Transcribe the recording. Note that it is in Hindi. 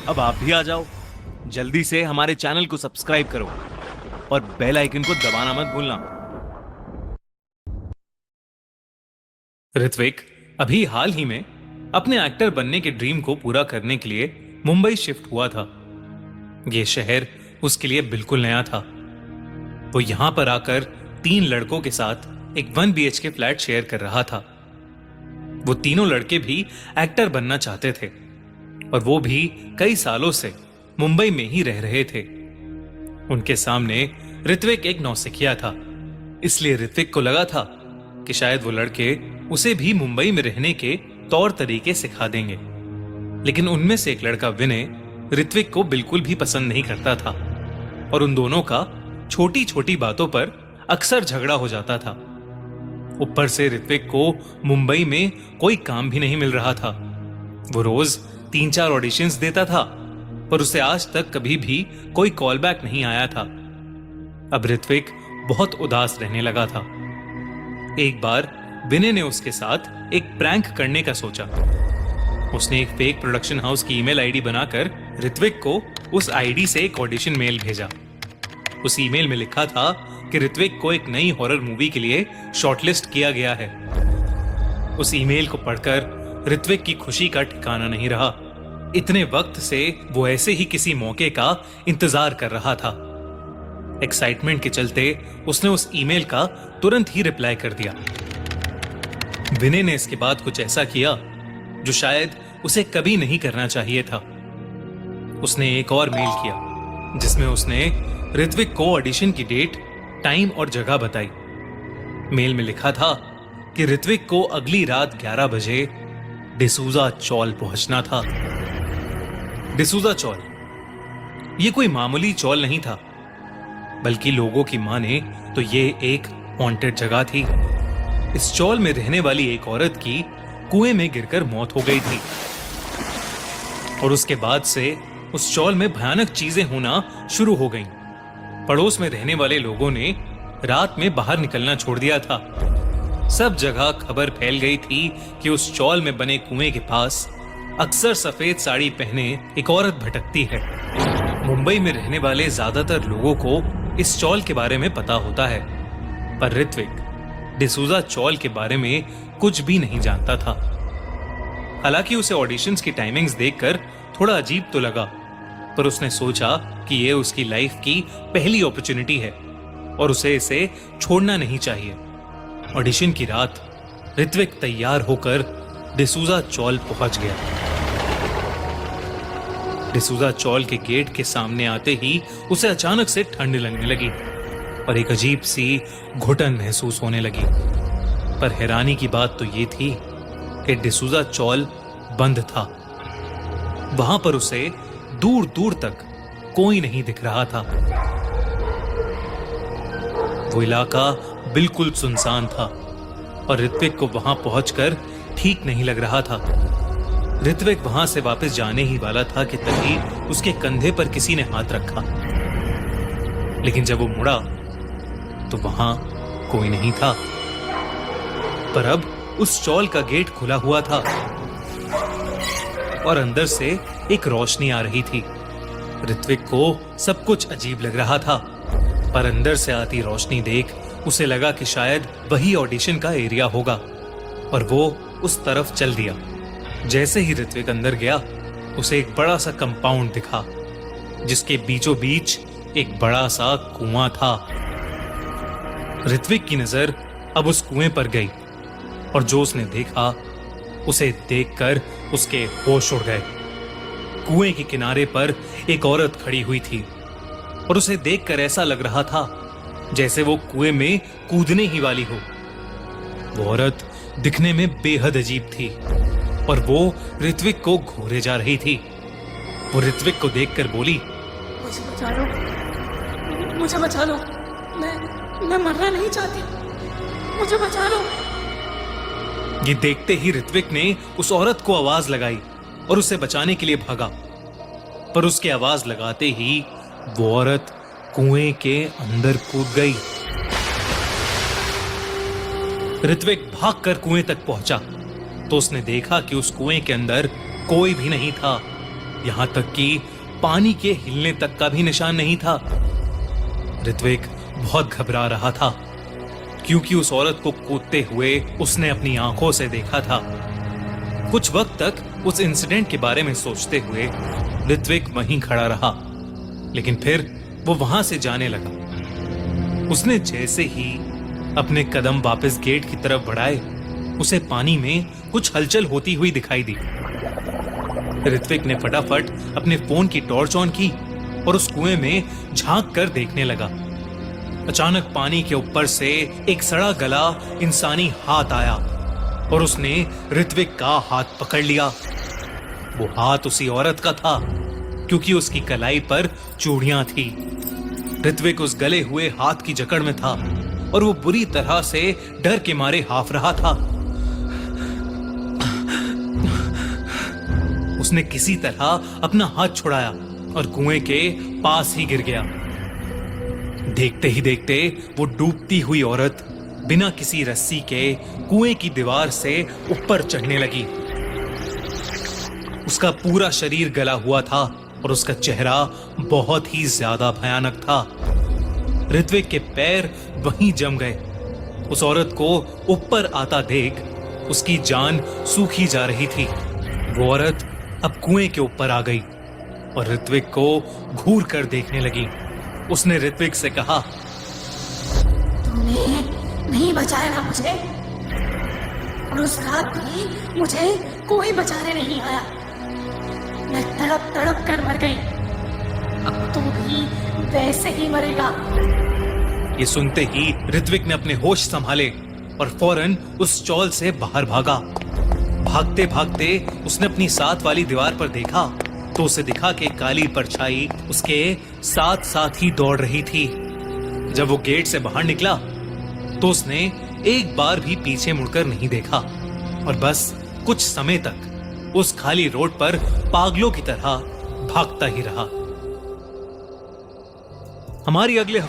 अब आप भी आ जाओ, जल्दी से हमारे चैनल को सब्सक्राइब करो और बेल आइकन को दबाना मत भूलना। ऋत्विक अभी हाल ही में अपने एक्टर बनने के ड्रीम को पूरा करने के लिए मुंबई शिफ्ट हुआ था। यह शहर उसके लिए बिल्कुल नया था। वो यहां पर आकर 3 लड़कों के साथ एक 1 BHK फ्लैट शेयर कर रहा था। वो तीनों लड़के भी एक्टर बनना चाहते थे और वो भी कई सालों से मुंबई में ही रह रहे थे। उनके सामने ऋत्विक एक नौसिखिया था, इसलिए ऋत्विक को लगा था कि शायद वो लड़के उसे भी मुंबई में रहने के तौर तरीके सिखा देंगे। लेकिन उनमें से एक लड़का विनय ऋत्विक को बिल्कुल भी पसंद नहीं करता था और उन दोनों का छोटी छोटी बातों पर अक्सर झगड़ा हो जाता था। ऊपर से ऋत्विक को मुंबई में कोई काम भी नहीं मिल रहा था। वो रोज 3-4 ऑडिशंस देता था, पर उसे आज तक कभी भी कोई कॉल बैक नहीं आया था। अब ऋत्विक बहुत उदास रहने लगा था। एक बार विनय ने उसके साथ एक प्रैंक करने का सोचा। उसने एक फेक प्रोडक्शन हाउस की ईमेल आईडी बनाकर ऋत्विक को उस आईडी से एक ऑडिशन मेल भेजा। उस ईमेल में लिखा था कि ऋत्विक को एक नई हॉरर मूवी के लिए शॉर्टलिस्ट किया गया है। उस ईमेल को पढ़कर ऋत्विक की खुशी का ठिकाना नहीं रहा। इतने वक्त से वो ऐसे ही किसी मौके का इंतजार कर रहा था। एक्साइटमेंट के चलते उसने उस ईमेल का तुरंत ही रिप्लाई कर दिया। विनय ने इसके बाद कुछ ऐसा किया जो शायद उसे कभी नहीं करना चाहिए था। उसने एक और मेल किया जिसमें उसने ऋत्विक को ऑडिशन की डेट, टाइम और जगह बताई। मेल में लिखा था कि ऋत्विक को अगली रात 11 बजे डिसूजा चौल पहुंचना था। डिसूजा चौल ये कोई मामूली चौल नहीं था, बल्कि लोगों की माने तो ये एक हॉन्टेड जगह थी। इस चौल में रहने वाली एक औरत की कुएं में गिरकर मौत हो गई थी और उसके बाद से उस चौल में भयानक चीजें होना शुरू हो गईं। पड़ोस में रहने वाले लोगों ने रात में बाहर निकलना छोड़ दिया था। सब जगह खबर फैल गई थी कि उस चौल में बने कुएं के पास अक्सर सफेद साड़ी पहने एक औरत भटकती है। मुंबई में रहने वाले ज्यादातर लोगों को इस चौल के बारे में पता होता है, पर ऋत्विक डिसूजा चौल के बारे में कुछ भी नहीं जानता था। हालांकि उसे ऑडिशंस की टाइमिंग्स देखकर थोड़ा अजीब तो लगा, पर उसने सोचा कि यह उसकी लाइफ की पहली अपॉर्चुनिटी है और उसे इसे छोड़ना नहीं चाहिए। ऑडिशन की रात ऋत्विक तैयार होकर डिसूजा चौल पहुंच गया। डिसूजा चौल के गेट के सामने आते ही उसे अचानक से ठंड लगने लगी और एक अजीब सी घुटन महसूस होने लगी। पर हैरानी की बात तो ये थी कि डिसूजा चौल बंद था। वहां पर उसे दूर दूर तक कोई नहीं दिख रहा था। वो इलाका बिल्कुल सुनसान था और ऋत्विक को वहां पहुंचकर ठीक नहीं लग रहा था। ऋत्विक वहां से वापस जाने ही वाला था कि तभी उसके कंधे पर किसी ने हाथ रखा। लेकिन जब वो मुड़ा तो वहां कोई नहीं था। पर अब उस चौल का गेट खुला हुआ था और अंदर से एक रोशनी आ रही थी। ऋत्विक को सब कुछ अजीब लग रहा था, पर अंदर से आती रोशनी देख उसे लगा कि शायद वही ऑडिशन का एरिया होगा और वो उस तरफ चल दिया। जैसे ही ऋत्विक अंदर गया, उसे एक बड़ा सा कंपाउंड दिखा जिसके बीचों बीच एक बड़ा सा कुआं था। ऋत्विक की नजर अब उस कुएं पर गई और जो उसने देखा उसे देखकर उसके होश उड़ गए। कुएं के किनारे पर एक औरत खड़ी हुई थी और उसे देखकर ऐसा लग रहा था जैसे वो कुएं में कूदने ही वाली हो। वो औरत दिखने में बेहद अजीब थी और वो ऋत्विक को घूरे जा रही थी। वो ऋत्विक को देखकर बोली, मुझे बचा लो, मुझे बचा लो, मैं मरना नहीं चाहती, मुझे बचा लो। ये देखते ही ऋत्विक ने उस औरत को आवाज लगाई और उसे बचाने के लिए भागा, पर उसकी आवाज लगाते ही वो औरत कुएं के अंदर कूद गई। ऋत्विक भागकर कुएं तक पहुंचा तो उसने देखा कि उस कुएं के अंदर कोई भी नहीं था। यहां तक कि पानी के हिलने तक का भी निशान नहीं था। ऋत्विक बहुत घबरा रहा था क्योंकि उस औरत को कूदते हुए उसने अपनी आंखों से देखा था। कुछ वक्त तक उस इंसिडेंट के बारे में सोचते हुए ऋत्विक वहीं खड़ा रहा, लेकिन फिर वो वहां से जाने लगा। उसने जैसे ही अपने कदम वापस गेट की तरफ बढ़ाए, उसे पानी में कुछ हलचल होती हुई दिखाई दी। ऋत्विक ने फटाफट अपने फोन की टॉर्च ऑन की और उस कुएं में झांक कर देखने लगा। अचानक पानी के ऊपर से एक सड़ा गला इंसानी हाथ आया और उसने ऋत्विक का हाथ पकड़ लिया। वो हाथ उसी औरत का था क्योंकि उसकी कलाई पर चूड़ियां थी। ऋत्विक उस गले हुए हाथ की जकड़ में था और वो बुरी तरह से डर के मारे हाफ रहा था। उसने किसी तरह अपना हाथ छुड़ाया और कुएं के पास ही गिर गया। देखते ही देखते वो डूबती हुई औरत बिना किसी रस्सी के कुएं की दीवार से ऊपर चढ़ने लगी। उसका पूरा शरीर गला हुआ था और उसका चेहरा बहुत ही ज्यादा भयानक था। ऋत्विक के पैर वहीं जम गए। उस औरत को ऊपर आता देख उसकी जान सूखी जा रही थी। वो औरत अब कुएं के ऊपर आ गई और ऋत्विक को घूर कर देखने लगी। उसने ऋत्विक से कहा, तूने नहीं बचाया ना मुझे, और उस रात भी मुझे कोई बचाने नहीं आया। मैं तड़प तड़प कर मर गई। अब तू भी वैसे ही मरेगा। ये सुनते ही ऋत्विक ने अपने होश संभाले और फौरन उस चौल से बाहर भागा। भागते भागते उसने अपनी साथ वाली दीवार पर देखा तो उसे दिखा कि काली परछाई उसके साथ साथ ही दौड़ रही थी। जब वो गेट से बाहर निकला तो उसने एक बार भी पीछे मुड़कर नहीं देखा और बस कुछ समय तक उस खाली रोड पर पागलों की तरह भागता ही रहा। हमारी अगले